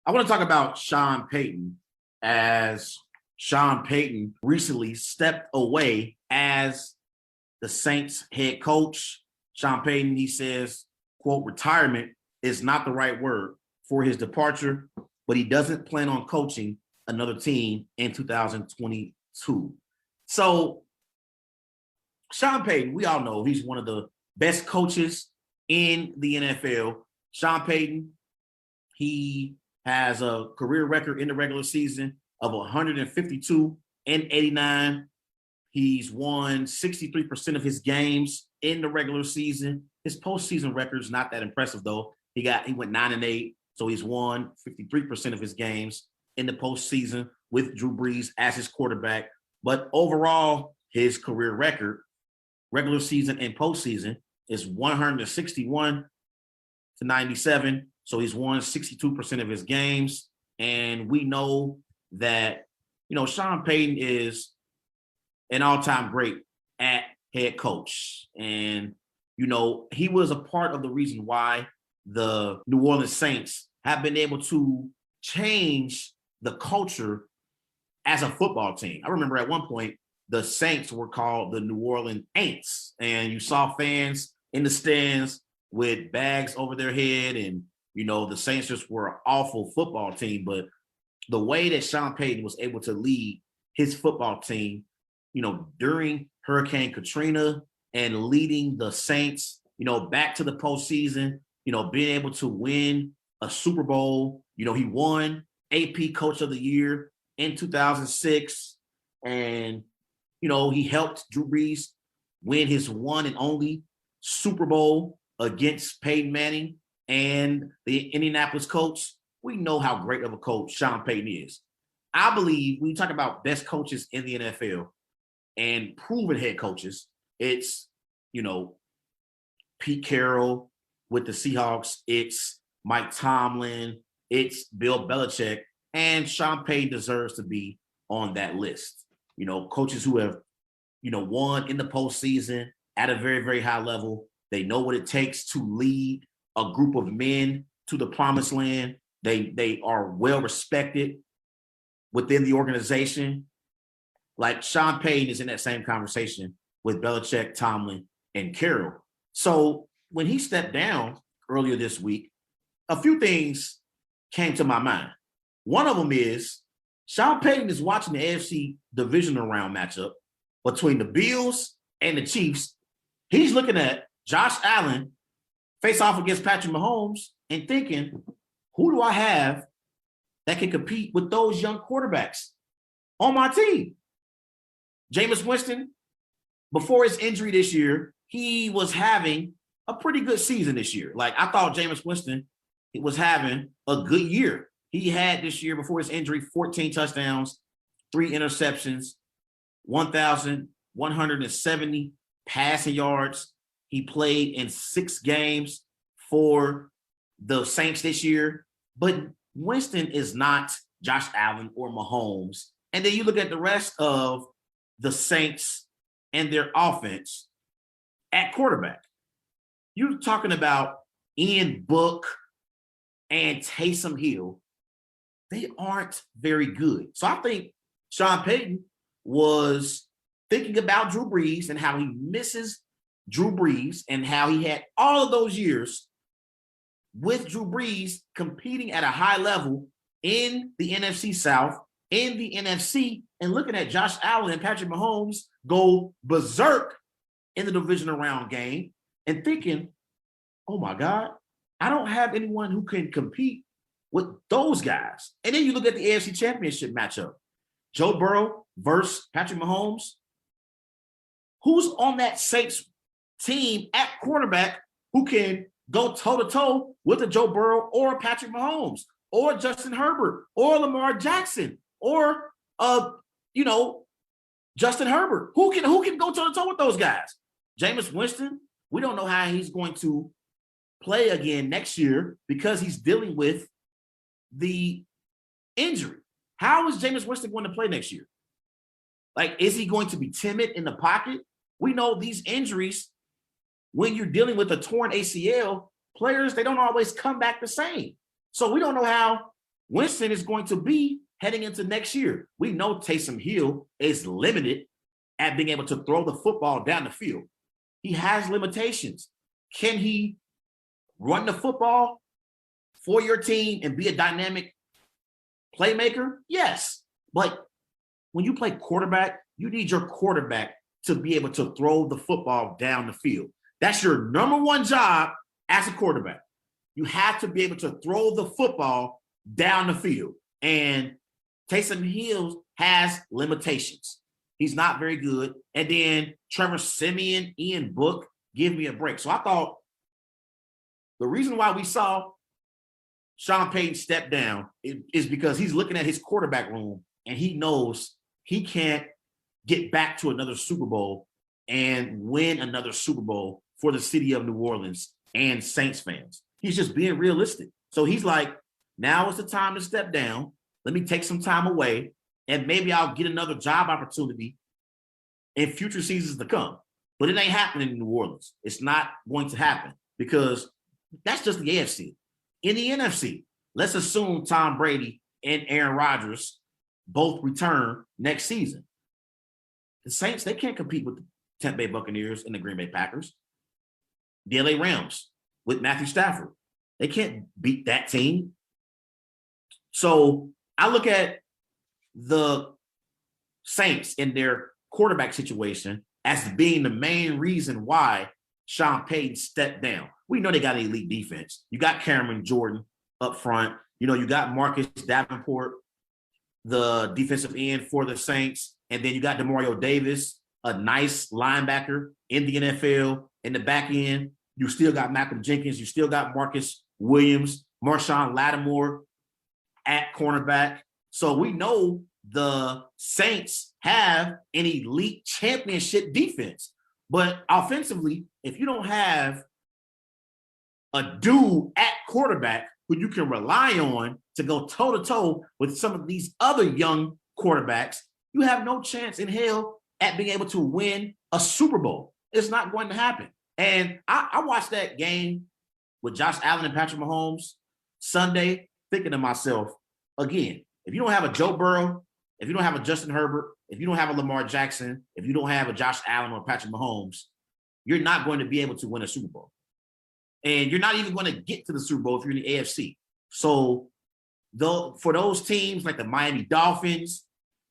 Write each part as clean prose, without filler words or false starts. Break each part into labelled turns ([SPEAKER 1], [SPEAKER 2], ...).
[SPEAKER 1] I want to talk about Sean Peyton, as Sean Peyton recently stepped away as the Saints head coach. Sean Peyton, he says, quote, retirement is not the right word for his departure, but he doesn't plan on coaching another team in 2022. So Sean Peyton, we all know he's one of the best coaches in the NFL. Sean Peyton, he has a career record in the regular season of 152 and 89. He's won 63% of his games in the regular season. His postseason record is not that impressive, though. He went 9-8, so he's won 53% of his games in the postseason with Drew Brees as his quarterback. But overall, his career record, regular season and postseason, is 161 to 97. So he's won 62% of his games. And we know that, Sean Payton is an all-time great at head coach. And, he was a part of the reason why the New Orleans Saints have been able to change the culture as a football team. I remember at one point, the Saints were called the New Orleans Aints. And you saw fans in the stands with bags over their head. And, the Saints just were an awful football team. But the way that Sean Payton was able to lead his football team, during Hurricane Katrina and leading the Saints, back to the postseason, being able to win a Super Bowl. He won AP Coach of the Year in 2006. And, he helped Drew Brees win his one and only Super Bowl against Peyton Manning and the Indianapolis Colts. We know how great of a coach Sean Payton is. I believe when you talk about best coaches in the NFL and proven head coaches, it's, Pete Carroll with the Seahawks, it's Mike Tomlin, it's Bill Belichick, and Sean Payton deserves to be on that list. Coaches who have, won in the postseason at a very, very high level. They know what it takes to lead a group of men to the promised land. They are well respected within the organization. Like Sean Payton is in that same conversation with Belichick, Tomlin, and Carroll. So when he stepped down earlier this week, a few things came to my mind. One of them is Sean Payton is watching the AFC divisional round matchup between the Bills and the Chiefs. He's looking at Josh Allen face off against Patrick Mahomes and thinking, who do I have that can compete with those young quarterbacks on my team? Jameis Winston, before his injury this year, he was having a pretty good season this year. Like, I thought Jameis Winston was having a good year. He had this year, before his injury, 14 touchdowns, 3 interceptions, 1,170 passing yards. He played in 6 games for the Saints this year. But Winston is not Josh Allen or Mahomes. And then you look at the rest of the Saints and their offense at quarterback. You're talking about Ian Book and Taysom Hill. They aren't very good. So I think Sean Payton was thinking about Drew Brees and how he misses Drew Brees and how he had all of those years with Drew Brees competing at a high level in the NFC South, in the NFC, and looking at Josh Allen and Patrick Mahomes go berserk in the divisional round game and thinking, oh my God, I don't have anyone who can compete with those guys. And then you look at the AFC Championship matchup, Joe Burrow versus Patrick Mahomes. Who's on that Saints team at quarterback who can go toe-to-toe with a Joe Burrow or Patrick Mahomes or Justin Herbert or Lamar Jackson or Justin Herbert? Who can go toe-to-toe with those guys? Jameis Winston, we don't know how he's going to play again next year because he's dealing with the injury. How is Jameis Winston going to play next year? Like, is he going to be timid in the pocket? We know these injuries, when you're dealing with a torn ACL, players, they don't always come back the same. So we don't know how Winston is going to be heading into next year. We know Taysom Hill is limited at being able to throw the football down the field. He has limitations. Can he run the football for your team and be a dynamic playmaker? Yes. But when you play quarterback, you need your quarterback to be able to throw the football down the field. That's your number one job as a quarterback. You have to be able to throw the football down the field. And Taysom Hill has limitations. He's not very good. And then Trevor Siemian, Ian Book, give me a break. So I thought the reason why we saw Sean Payton step down is because he's looking at his quarterback room and he knows he can't get back to another Super Bowl and win another Super Bowl for the city of New Orleans and Saints fans. He's just being realistic. So he's like, now is the time to step down. Let me take some time away, and maybe I'll get another job opportunity in future seasons to come. But it ain't happening in New Orleans. It's not going to happen because that's just the AFC. In the NFC, let's assume Tom Brady and Aaron Rodgers both return next season. The Saints, they can't compete with the Tampa Bay Buccaneers and the Green Bay Packers. The LA Rams with Matthew Stafford, they can't beat that team. So I look at the Saints and their quarterback situation as being the main reason why Sean Payton stepped down. We know they got an elite defense. You got Cameron Jordan up front. You know, you got Marcus Davenport, the defensive end for the Saints. And then you got Demario Davis, a nice linebacker in the NFL. In the back end, you still got Malcolm Jenkins. You still got Marcus Williams, Marshawn Lattimore at cornerback. So we know the Saints have an elite championship defense. But offensively, if you don't have a dude at quarterback who you can rely on to go toe-to-toe with some of these other young quarterbacks, you have no chance in hell at being able to win a Super Bowl. It's not going to happen. And I watched that game with Josh Allen and Patrick Mahomes Sunday, thinking to myself, again, if you don't have a Joe Burrow, if you don't have a Justin Herbert, if you don't have a Lamar Jackson, if you don't have a Josh Allen or Patrick Mahomes, you're not going to be able to win a Super Bowl. And you're not even going to get to the Super Bowl if you're in the AFC. So for those teams like the Miami Dolphins,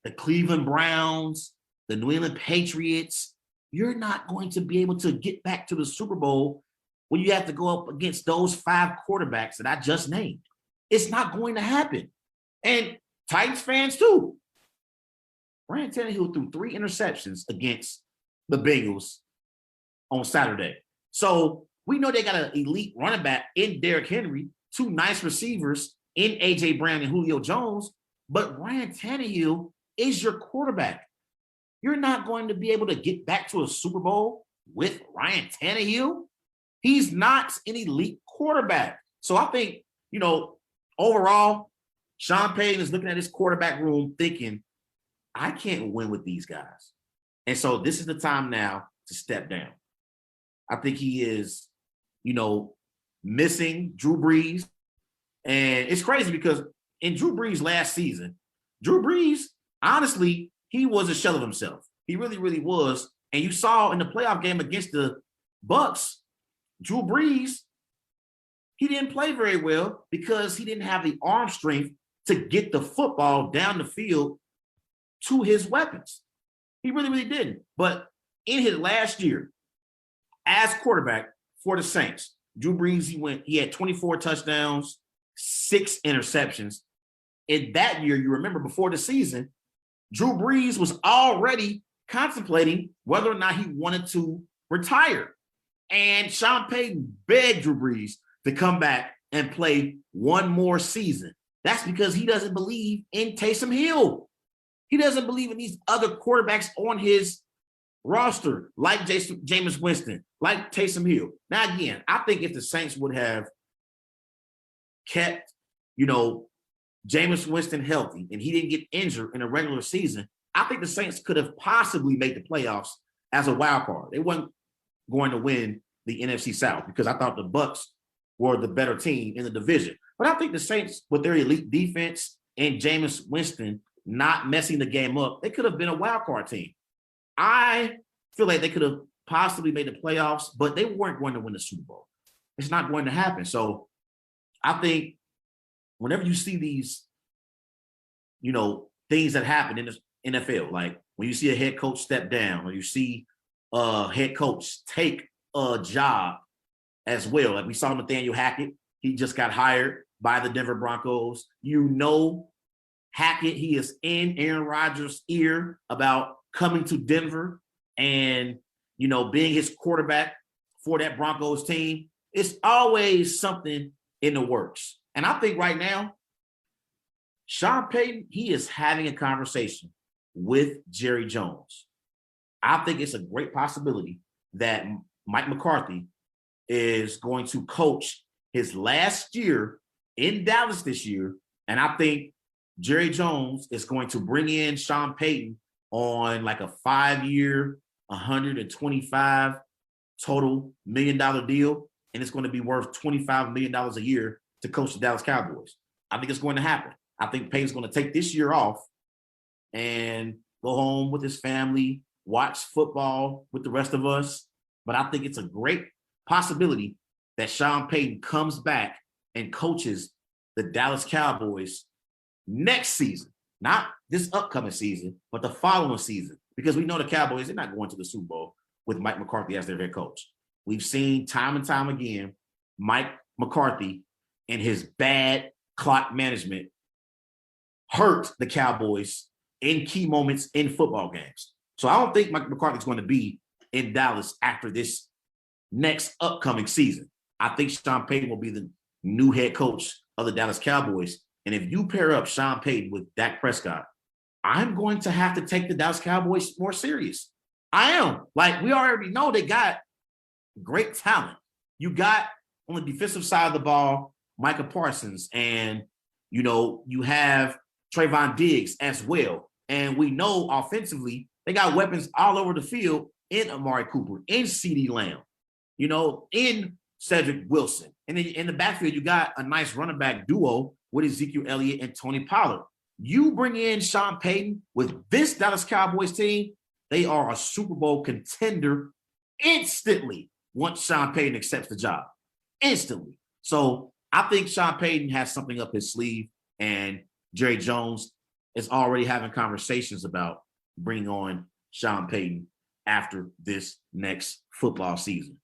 [SPEAKER 1] the Cleveland Browns, the New England Patriots, you're not going to be able to get back to the Super Bowl when you have to go up against those 5 quarterbacks that I just named. It's not going to happen. And Titans fans too. Ryan Tannehill threw 3 interceptions against the Bengals on Saturday. So we know they got an elite running back in Derrick Henry, 2 nice receivers in A.J. Brown and Julio Jones, but Ryan Tannehill is your quarterback. You're not going to be able to get back to a Super Bowl with Ryan Tannehill. He's not an elite quarterback. So I think, overall, Sean Payton is looking at his quarterback room thinking, I can't win with these guys. And so this is the time now to step down. I think he is, missing Drew Brees. And it's crazy because in Drew Brees' last season, Drew Brees, honestly, he was a shell of himself. He really, really was. And you saw in the playoff game against the Bucs, Drew Brees, he didn't play very well because he didn't have the arm strength to get the football down the field to his weapons. He really, really didn't. But in his last year as quarterback for the Saints, Drew Brees, he had 24 touchdowns, 6 interceptions. In that year, you remember before the season, Drew Brees was already contemplating whether or not he wanted to retire. And Sean Payton begged Drew Brees to come back and play one more season. That's because he doesn't believe in Taysom Hill. He doesn't believe in these other quarterbacks on his roster, like Jameis Winston, like Taysom Hill. Now, again, I think if the Saints would have kept, Jameis Winston healthy and he didn't get injured in a regular season, I think the Saints could have possibly made the playoffs as a wild card. They weren't going to win the NFC South because I thought the Bucs were the better team in the division. But I think the Saints, with their elite defense and Jameis Winston not messing the game up, they could have been a wild card team. I feel like they could have possibly made the playoffs, but they weren't going to win the Super Bowl. It's not going to happen. So I think whenever you see these, things that happen in the NFL, like when you see a head coach step down, or you see a head coach take a job as well, like we saw Nathaniel Hackett, he just got hired by the Denver Broncos. Hackett, he is in Aaron Rodgers' ear about coming to Denver and, being his quarterback for that Broncos team. It's always something in the works. And I think right now, Sean Payton, he is having a conversation with Jerry Jones. I think it's a great possibility that Mike McCarthy is going to coach his last year in Dallas this year. And I think Jerry Jones is going to bring in Sean Payton on like a 5-year, $125 total $1 million deal. And it's going to be worth $25 million a year to coach the Dallas Cowboys. I think it's going to happen. I think Payton's going to take this year off and go home with his family, watch football with the rest of us. But I think it's a great possibility that Sean Payton comes back and coaches the Dallas Cowboys next season, not this upcoming season, but the following season, because we know the Cowboys, they're not going to the Super Bowl with Mike McCarthy as their head coach. We've seen time and time again, Mike McCarthy and his bad clock management hurt the Cowboys in key moments in football games. So I don't think Mike McCarthy's going to be in Dallas after this next upcoming season. I think Sean Payton will be the new head coach of the Dallas Cowboys. And if you pair up Sean Payton with Dak Prescott, I'm going to have to take the Dallas Cowboys more serious. I am. Like, we already know they got great talent. You got on the defensive side of the ball, Micah Parsons, and, you have Trayvon Diggs as well. And we know offensively, they got weapons all over the field in Amari Cooper, in CeeDee Lamb, in Cedric Wilson. And then in the backfield, you got a nice running back duo with Ezekiel Elliott and Tony Pollard. You bring in Sean Payton with this Dallas Cowboys team, they are a Super Bowl contender instantly once Sean Payton accepts the job. Instantly. So I think Sean Payton has something up his sleeve, and Jerry Jones is already having conversations about bringing on Sean Payton after this next football season.